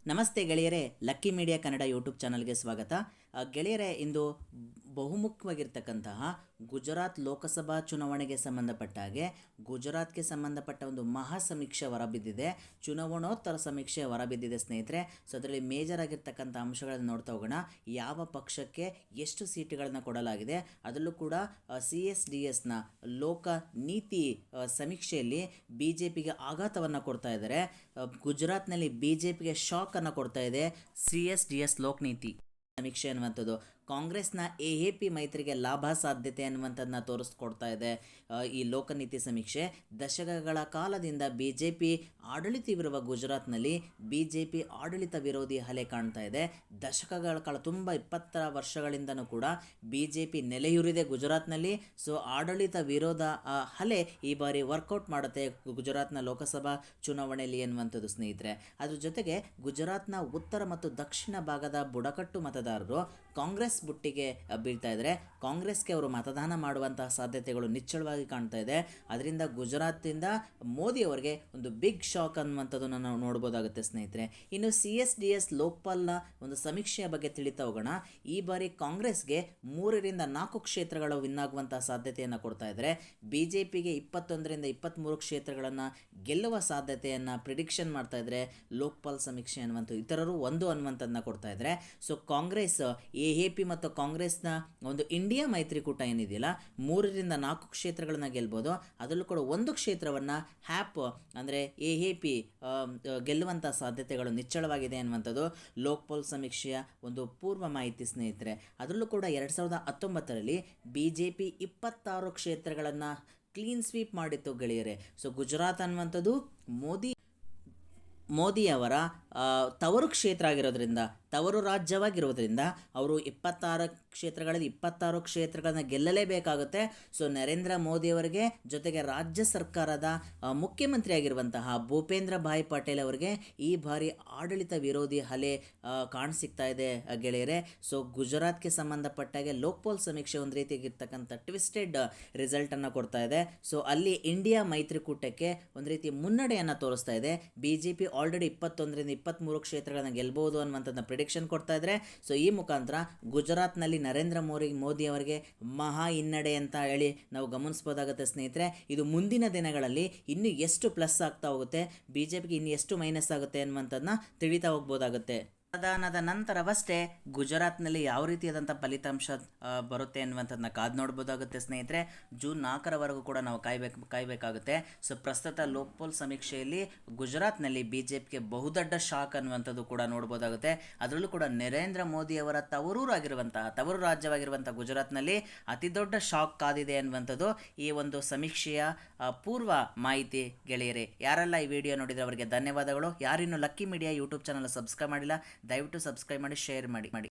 ನಮಸ್ತೆ ಗೆಳೆಯರೇ, lucky media Kannada YouTube ಚಾನಲ್ಗೆ ಸ್ವಾಗತ. ಗೆಳೆಯರೇ, ಇಂದು ಬಹುಮುಖ್ಯವಾಗಿರ್ತಕ್ಕಂತಹ ಗುಜರಾತ್ ಲೋಕಸಭಾ ಚುನಾವಣೆಗೆ ಸಂಬಂಧಪಟ್ಟ ಹಾಗೆ ಗುಜರಾತ್ಗೆ ಸಂಬಂಧಪಟ್ಟ ಒಂದು ಮಹಾ ಸಮೀಕ್ಷೆ ಹೊರಬಿದ್ದಿದೆ. ಚುನಾವಣೋತ್ತರ ಸಮೀಕ್ಷೆ ಹೊರಬಿದ್ದಿದೆ ಸ್ನೇಹಿತರೆ. ಸೊ ಅದರಲ್ಲಿ ಮೇಜರ್ ಆಗಿರ್ತಕ್ಕಂಥ ಅಂಶಗಳನ್ನು ನೋಡ್ತಾ ಹೋಗೋಣ. ಯಾವ ಪಕ್ಷಕ್ಕೆ ಎಷ್ಟು ಸೀಟುಗಳನ್ನು ಕೊಡಲಾಗಿದೆ, ಅದರಲ್ಲೂ ಕೂಡ CSDSನ ಲೋಕ ನೀತಿ ಸಮೀಕ್ಷೆಯಲ್ಲಿ BJPಗೆ ಆಘಾತವನ್ನು ಕೊಡ್ತಾ ಇದ್ದಾರೆ. ಗುಜರಾತ್ನಲ್ಲಿ BJPಗೆ ಶಾಕ್ ಅನ್ನು ಕೊಡ್ತಾ ಇದೆ CSDS ಲೋಕನೀತಿ ಸಮೀಕ್ಷೆ ಅನ್ನುವಂಥದ್ದು. ಕಾಂಗ್ರೆಸ್ನ AAP ಮೈತ್ರಿಗೆ ಲಾಭ ಸಾಧ್ಯತೆ ಅನ್ನುವಂಥದ್ದನ್ನ ತೋರಿಸ್ಕೊಡ್ತಾ ಇದೆ ಈ ಲೋಕನೀತಿ ಸಮೀಕ್ಷೆ. ದಶಕಗಳ ಕಾಲದಿಂದ BJP ಆಡಳಿತವಿರುವ ಗುಜರಾತ್ನಲ್ಲಿ BJP ಆಡಳಿತ ವಿರೋಧಿ ಅಲೆ ಕಾಣ್ತಾ ಇದೆ. ದಶಕಗಳ ಕಾಲ 20 ವರ್ಷಗಳಿಂದನೂ ಕೂಡ BJP ನೆಲೆಯೂರಿದೆ ಗುಜರಾತ್ನಲ್ಲಿ. ಸೊ ಆಡಳಿತ ವಿರೋಧ ಅಲೆ ಈ ಬಾರಿ ವರ್ಕೌಟ್ ಮಾಡುತ್ತೆ ಗುಜರಾತ್ನ ಲೋಕಸಭಾ ಚುನಾವಣೆಯಲ್ಲಿ ಎನ್ನುವಂಥದ್ದು ಸ್ನೇಹಿತರೆ. ಅದ್ರ ಜೊತೆಗೆ ಗುಜರಾತ್ನ ಉತ್ತರ ಮತ್ತು ದಕ್ಷಿಣ ಭಾಗದ ಬುಡಕಟ್ಟು ಮತದಾರರು ಕಾಂಗ್ರೆಸ್ ಬುಟ್ಟಿಗೆ ಬೀಳ್ತಾ ಇದ್ದಾರೆ. ಕಾಂಗ್ರೆಸ್ಗೆ ಅವರು ಮತದಾನ ಮಾಡುವಂತಹ ಸಾಧ್ಯತೆಗಳು ನಿಚ್ಚಳವಾಗಿ ಕಾಣ್ತಾ ಇದೆ. ಅದರಿಂದ ಗುಜರಾತಿಂದ ಮೋದಿ ಅವರಿಗೆ ಒಂದು ಬಿಗ್ ಶಾಕ್ ಅನ್ನುವಂಥದ್ದನ್ನು ನಾವು ನೋಡ್ಬೋದಾಗುತ್ತೆ ಸ್ನೇಹಿತರೆ. ಇನ್ನು CSDS ಲೋಕ್ಪಾಲ್ನ ಒಂದು ಸಮೀಕ್ಷೆಯ ಬಗ್ಗೆ ತಿಳಿತಾ ಹೋಗೋಣ. ಈ ಬಾರಿ ಕಾಂಗ್ರೆಸ್ಗೆ 3ರಿಂದ 4 ಕ್ಷೇತ್ರಗಳು ವಿನ್ ಆಗುವಂತಹ ಸಾಧ್ಯತೆಯನ್ನು ಕೊಡ್ತಾ ಇದ್ದಾರೆ. BJPಗೆ 21ರಿಂದ 23 ಕ್ಷೇತ್ರಗಳನ್ನು ಗೆಲ್ಲುವ ಸಾಧ್ಯತೆಯನ್ನು ಪ್ರಿಡಿಕ್ಷನ್ ಮಾಡ್ತಾ ಇದ್ದಾರೆ ಲೋಕ್ಪಾಲ್ ಸಮೀಕ್ಷೆ ಅನ್ನುವಂಥ. ಇತರರು 1 ಅನ್ನುವಂಥದ್ದನ್ನ ಕೊಡ್ತಾ ಇದ್ದಾರೆ. ಸೊ ಕಾಂಗ್ರೆಸ್ AAP ಮತ್ತು ಕಾಂಗ್ರೆಸ್ನ ಒಂದು ಇಂಡಿಯಾ ಮೈತ್ರಿಕೂಟ ಏನಿದೆಯಲ್ಲ, 3ರಿಂದ 4 ಕ್ಷೇತ್ರಗಳನ್ನು ಗೆಲ್ಬೋದು. ಅದರಲ್ಲೂ ಕೂಡ 1 ಕ್ಷೇತ್ರವನ್ನು ಹ್ಯಾಪ್ ಅಂದರೆ AAP ಗೆಲ್ಲುವಂಥ ಸಾಧ್ಯತೆಗಳು ನಿಚ್ಚಳವಾಗಿದೆ ಅನ್ನುವಂಥದ್ದು ಲೋಕ್ಪಾಲ್ ಸಮೀಕ್ಷೆಯ ಒಂದು ಪೂರ್ವ ಮಾಹಿತಿ ಸ್ನೇಹಿತರೆ. ಅದರಲ್ಲೂ ಕೂಡ 2019ರಲ್ಲಿ BJP 26 ಕ್ಷೇತ್ರಗಳನ್ನು ಕ್ಲೀನ್ ಸ್ವೀಪ್ ಮಾಡಿತ್ತು ಗೆಳೆಯರೆ. ಸೊ ಗುಜರಾತ್ ಅನ್ನುವಂಥದ್ದು ಮೋದಿಯವರ ತವರು ಕ್ಷೇತ್ರ ಆಗಿರೋದ್ರಿಂದ, ತವರು ರಾಜ್ಯವಾಗಿರೋದ್ರಿಂದ ಅವರು 26 ಕ್ಷೇತ್ರಗಳಲ್ಲಿ 26 ಕ್ಷೇತ್ರಗಳನ್ನು ಗೆಲ್ಲಲೇಬೇಕಾಗುತ್ತೆ. ಸೊ ನರೇಂದ್ರ ಮೋದಿಯವರಿಗೆ ಜೊತೆಗೆ ರಾಜ್ಯ ಸರ್ಕಾರದ ಮುಖ್ಯಮಂತ್ರಿ ಆಗಿರುವಂತಹ ಭೂಪೇಂದ್ರ ಭಾಯ್ ಪಟೇಲ್ ಅವರಿಗೆ ಈ ಬಾರಿ ಆಡಳಿತ ವಿರೋಧಿ ಅಲೆ ಕಾಣಸಿಗ್ತಾ ಇದೆ ಗೆಳೆಯರೆ. ಸೊ ಗುಜರಾತ್ಗೆ ಸಂಬಂಧಪಟ್ಟಾಗೆ ಲೋಕ್ಪಾಲ್ ಸಮೀಕ್ಷೆ ಒಂದು ರೀತಿಯಾಗಿರ್ತಕ್ಕಂಥ ಟ್ವಿಸ್ಟೆಡ್ ರಿಸಲ್ಟನ್ನು ಕೊಡ್ತಾ ಇದೆ. ಸೊ ಅಲ್ಲಿ ಇಂಡಿಯಾ ಮೈತ್ರಿಕೂಟಕ್ಕೆ ಒಂದು ರೀತಿ ಮುನ್ನಡೆಯನ್ನು ತೋರಿಸ್ತಾ ಇದೆ. BJP ಆಲ್ರೆಡಿ 21ರಿಂದ 23 ಕ್ಷೇತ್ರಗಳನ್ನು ಗೆಲ್ಬಹುದು ಅನ್ನುವಂಥದ್ದನ್ನ ಪ್ರಿಡಿಕ್ಷನ್ ಕೊಡ್ತಾ ಇದ್ದಾರೆ. ಸೊ ಈ ಮುಖಾಂತರ ಗುಜರಾತ್ನಲ್ಲಿ ನರೇಂದ್ರ ಮೋದಿ ಅವರಿಗೆ ಮಹಾ ಹಿನ್ನಡೆ ಅಂತ ಹೇಳಿ ನಾವು ಗಮನಿಸಬಹುದಾಗುತ್ತೆ ಸ್ನೇಹಿತರೆ. ಇದು ಮುಂದಿನ ದಿನಗಳಲ್ಲಿ ಇನ್ನು ಎಷ್ಟು ಪ್ಲಸ್ ಆಗ್ತಾ ಹೋಗುತ್ತೆ, BJPಗೆ ಇನ್ನು ಎಷ್ಟು ಮೈನಸ್ ಆಗುತ್ತೆ ಅನ್ನುವಂಥದ್ದನ್ನ ತಿಳಿತಾ ಹೋಗ್ಬೋದಾಗುತ್ತೆ. ಮತದಾನದ ನಂತರವಷ್ಟೇ ಗುಜರಾತ್ನಲ್ಲಿ ಯಾವ ರೀತಿಯಾದಂಥ ಫಲಿತಾಂಶ ಬರುತ್ತೆ ಅನ್ನುವಂಥದ್ದನ್ನ ಕಾದು ನೋಡ್ಬೋದಾಗುತ್ತೆ ಸ್ನೇಹಿತರೆ. ಜೂನ್ 4ರವರೆಗೂ ಕೂಡ ನಾವು ಕಾಯಬೇಕಾಗುತ್ತೆ. ಸೊ ಪ್ರಸ್ತುತ ಲೋಕ್ಪಾಲ್ ಸಮೀಕ್ಷೆಯಲ್ಲಿ ಗುಜರಾತ್ನಲ್ಲಿ BJPಗೆ ಬಹುದೊಡ್ಡ ಶಾಕ್ ಅನ್ನುವಂಥದ್ದು ಕೂಡ ನೋಡ್ಬೋದಾಗುತ್ತೆ. ಅದರಲ್ಲೂ ಕೂಡ ನರೇಂದ್ರ ಮೋದಿ ಅವರ ತವರು ರಾಜ್ಯವಾಗಿರುವಂಥ ಗುಜರಾತ್ನಲ್ಲಿ ಅತಿ ದೊಡ್ಡ ಶಾಕ್ ಕಾದಿದೆ ಅನ್ನುವಂಥದ್ದು ಈ ಒಂದು ಸಮೀಕ್ಷೆಯ ಪೂರ್ವ ಮಾಹಿತಿ ಗೆಳೆಯರೇ. ಯಾರೆಲ್ಲ ಈ ವಿಡಿಯೋ ನೋಡಿದರೆ ಅವರಿಗೆ ಧನ್ಯವಾದಗಳು. ಯಾರಿನ್ನೂ Lucky Media YouTube channel subscribe ಮಾಡಿಲ್ಲ, ದಯವಿಟ್ಟು ಸಬ್ಸ್ಕ್ರೈಬ್ ಮಾಡಿ, ಶೇರ್ ಮಾಡಿ.